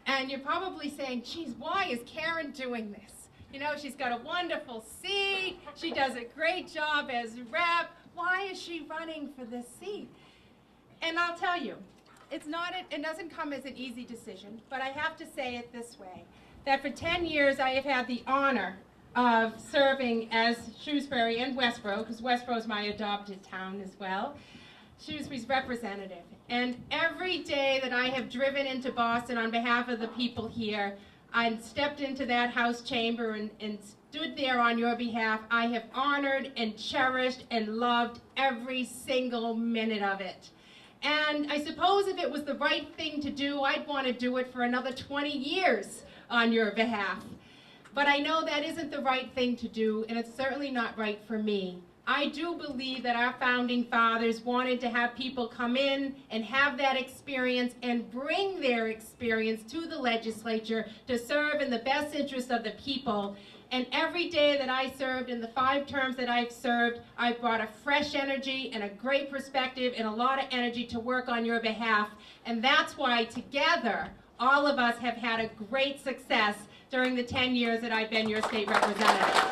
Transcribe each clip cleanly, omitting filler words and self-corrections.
And you're probably saying, geez, why is Karen doing this? You know, she's got a wonderful seat. She does a great job as rep. Why is she running for this seat? And I'll tell you, it doesn't come as an easy decision, but I have to say it this way, that for 10 years I have had the honor of serving as Shrewsbury and Westboro, because Westboro is my adopted town as well, Shrewsbury's representative. And every day that I have driven into Boston on behalf of the people here, I stepped into that House chamber and stood there on your behalf. I have honored and cherished and loved every single minute of it. And I suppose if it was the right thing to do, I'd want to do it for another 20 years on your behalf. But I know that isn't the right thing to do, and it's certainly not right for me. I do believe that our founding fathers wanted to have people come in and have that experience and bring their experience to the legislature to serve in the best interest of the people. And every day that I served, in the 5 terms that I've served, I've brought a fresh energy and a great perspective and a lot of energy to work on your behalf. And that's why together, all of us have had a great success during the 10 years that I've been your state representative.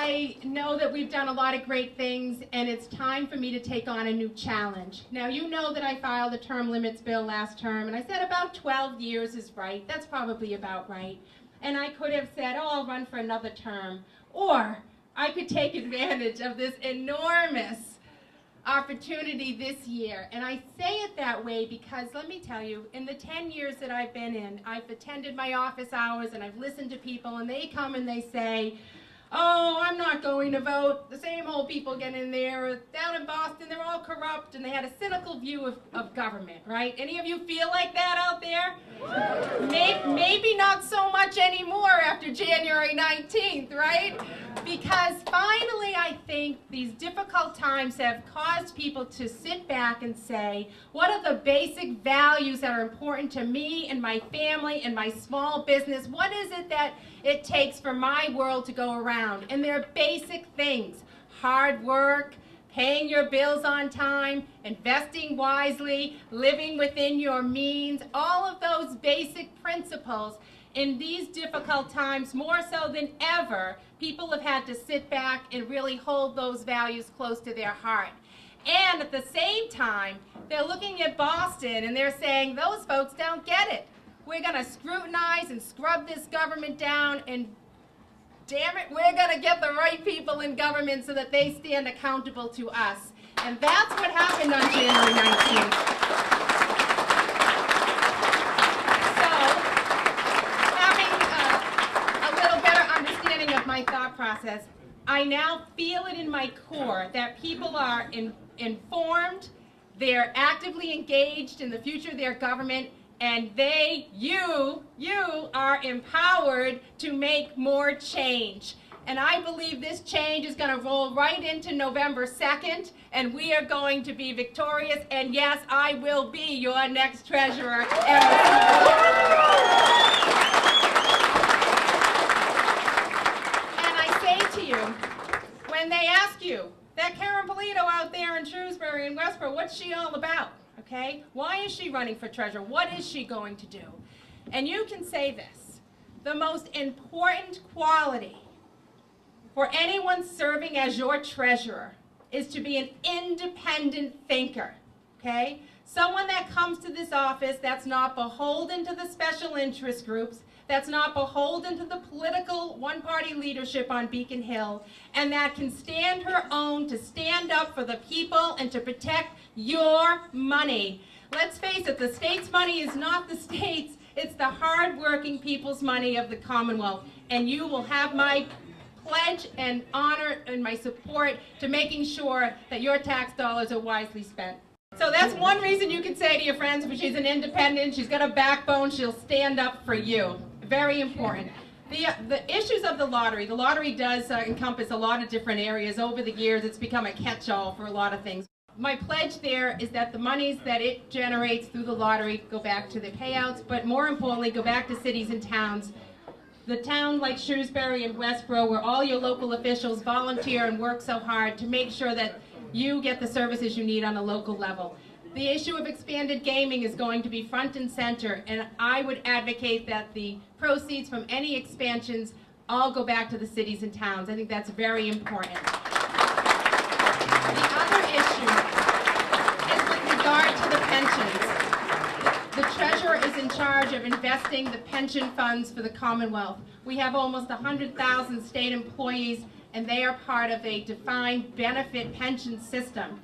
I know that we've done a lot of great things, and it's time for me to take on a new challenge. Now, you know that I filed a term limits bill last term, and I said about 12 years is right. That's probably about right. And I could have said, oh, I'll run for another term. Or I could take advantage of this enormous opportunity this year. And I say it that way because, let me tell you, in the 10 years that I've been in, I've attended my office hours, and I've listened to people, and they come and they say, oh, I'm not going to vote. The same old people get in there. Down in Boston, they're all corrupt, and they had a cynical view of government, right? Any of you feel like that out there? Maybe not so much anymore after January 19th, right? Because finally, I think these difficult times have caused people to sit back and say, what are the basic values that are important to me and my family and my small business? What is it that it takes for my world to go around? And they're basic things: hard work, paying your bills on time, investing wisely, living within your means, all of those basic principles. In these difficult times, more so than ever, people have had to sit back and really hold those values close to their heart. And at the same time, they're looking at Boston and they're saying, those folks don't get it. We're going to scrutinize and scrub this government down, and damn it, we're going to get the right people in government so that they stand accountable to us. And that's what happened on January 19th. My thought process, I now feel it in my core that people are informed, they're actively engaged in the future of their government, and you are empowered to make more change. And I believe this change is going to roll right into November 2nd, and we are going to be victorious. And yes, I will be your next treasurer. When they ask you, that Karen Polito out there in Shrewsbury and Westboro, what's she all about, okay? Why is she running for treasurer? What is she going to do? And you can say this: the most important quality for anyone serving as your treasurer is to be an independent thinker, okay? Someone that comes to this office that's not beholden to the special interest groups, that's not beholden to the political one-party leadership on Beacon Hill, and that can stand her own to stand up for the people and to protect your money. Let's face it, the state's money is not the state's, it's the hard-working people's money of the Commonwealth, and you will have my pledge and honor and my support to making sure that your tax dollars are wisely spent. So that's one reason you can say to your friends, but she's an independent, she's got a backbone, she'll stand up for you. Very important. The issues of the lottery does encompass a lot of different areas. Over the years, it's become a catch-all for a lot of things. My pledge there is that the monies that it generates through the lottery go back to the payouts, but more importantly, go back to cities and towns. The town like Shrewsbury and Westboro, where all your local officials volunteer and work so hard to make sure that you get the services you need on a local level. The issue of expanded gaming is going to be front and center, and I would advocate that the proceeds from any expansions all go back to the cities and towns. I think that's very important. The other issue is with regard to the pensions. The treasurer is in charge of investing the pension funds for the Commonwealth. We have almost 100,000 state employees, and they are part of a defined benefit pension system.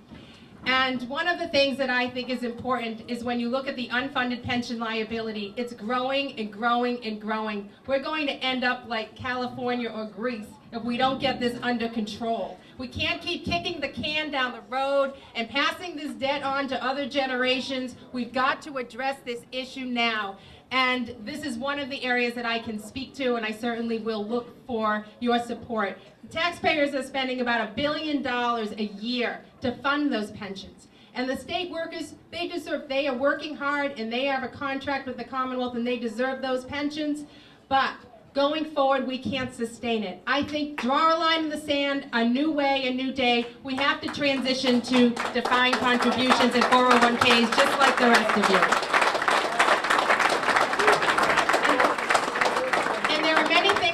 And one of the things that I think is important is when you look at the unfunded pension liability, it's growing and growing and growing. We're going to end up like California or Greece if we don't get this under control. We can't keep kicking the can down the road and passing this debt on to other generations. We've got to address this issue now. And this is one of the areas that I can speak to, and I certainly will look for your support. The taxpayers are spending about $1 billion a year to fund those pensions. And the state workers, they are working hard, and they have a contract with the Commonwealth, and they deserve those pensions. But going forward, we can't sustain it. I think draw a line in the sand, a new way, a new day. We have to transition to defined contributions and 401ks, just like the rest of you.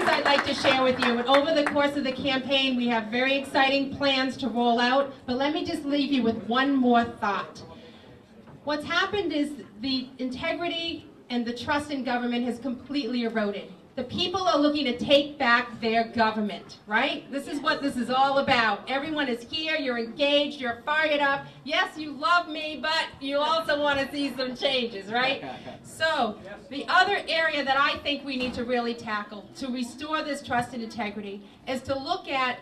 I'd like to share with you. And over the course of the campaign, we have very exciting plans to roll out, but let me just leave you with one more thought. What's happened is the integrity and the trust in government has completely eroded. The people are looking to take back their government, right? This is what this is all about. Everyone is here, you're engaged, you're fired up. Yes, you love me, but you also want to see some changes, right? So, the other area that I think we need to really tackle to restore this trust and integrity is to look at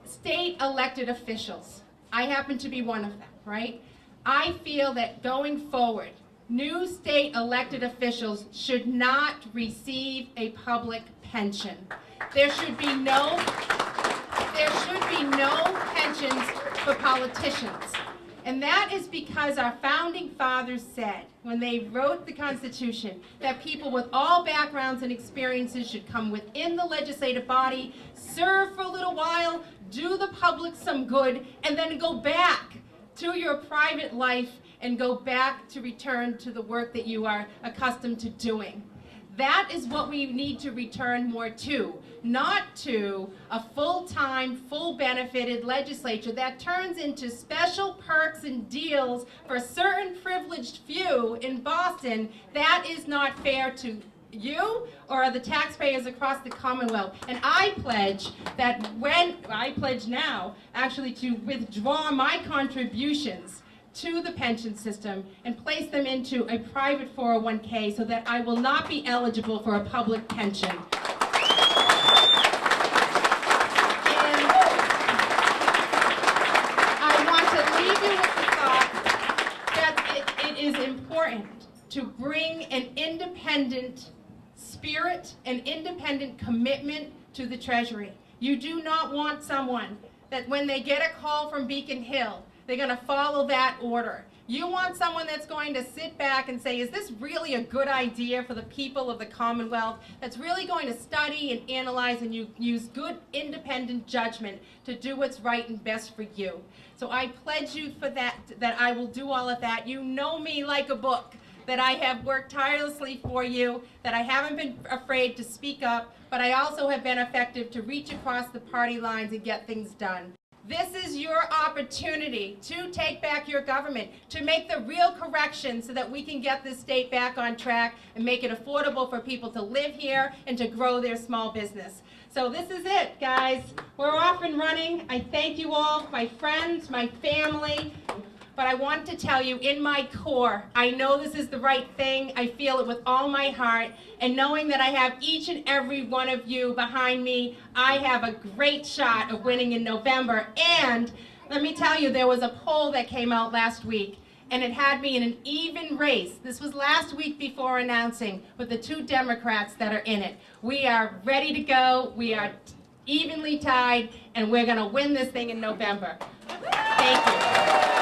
state elected officials. I happen to be one of them, right? I feel that going forward, new state elected officials should not receive a public pension. There should be no pensions for politicians. And that is because our founding fathers said, when they wrote the Constitution, that people with all backgrounds and experiences should come within the legislative body, serve for a little while, do the public some good, and then go back to your private life and go back to return to the work that you are accustomed to doing. That is what we need to return more to, not to a full-time, full-benefited legislature that turns into special perks and deals for a certain privileged few in Boston. That is not fair to you or the taxpayers across the Commonwealth. And I pledge that I pledge now actually to withdraw my contributions to the pension system and place them into a private 401k so that I will not be eligible for a public pension. And I want to leave you with the thought that it is important to bring an independent spirit, an independent commitment to the Treasury. You do not want someone that when they get a call from Beacon Hill, they're going to follow that order. You want someone that's going to sit back and say, is this really a good idea for the people of the Commonwealth? That's really going to study and analyze and use good independent judgment to do what's right and best for you. So I pledge you for that I will do all of that. You know me like a book, that I have worked tirelessly for you, that I haven't been afraid to speak up, but I also have been effective to reach across the party lines and get things done. This is your opportunity to take back your government, to make the real corrections so that we can get this state back on track and make it affordable for people to live here and to grow their small business. So this is it, guys. We're off and running. I thank you all, my friends, my family. But I want to tell you, in my core, I know this is the right thing. I feel it with all my heart. And knowing that I have each and every one of you behind me, I have a great shot of winning in November. And let me tell you, there was a poll that came out last week, and it had me in an even race. This was last week before announcing, with the two Democrats that are in it. We are ready to go. We are evenly tied, and we're going to win this thing in November. Thank you.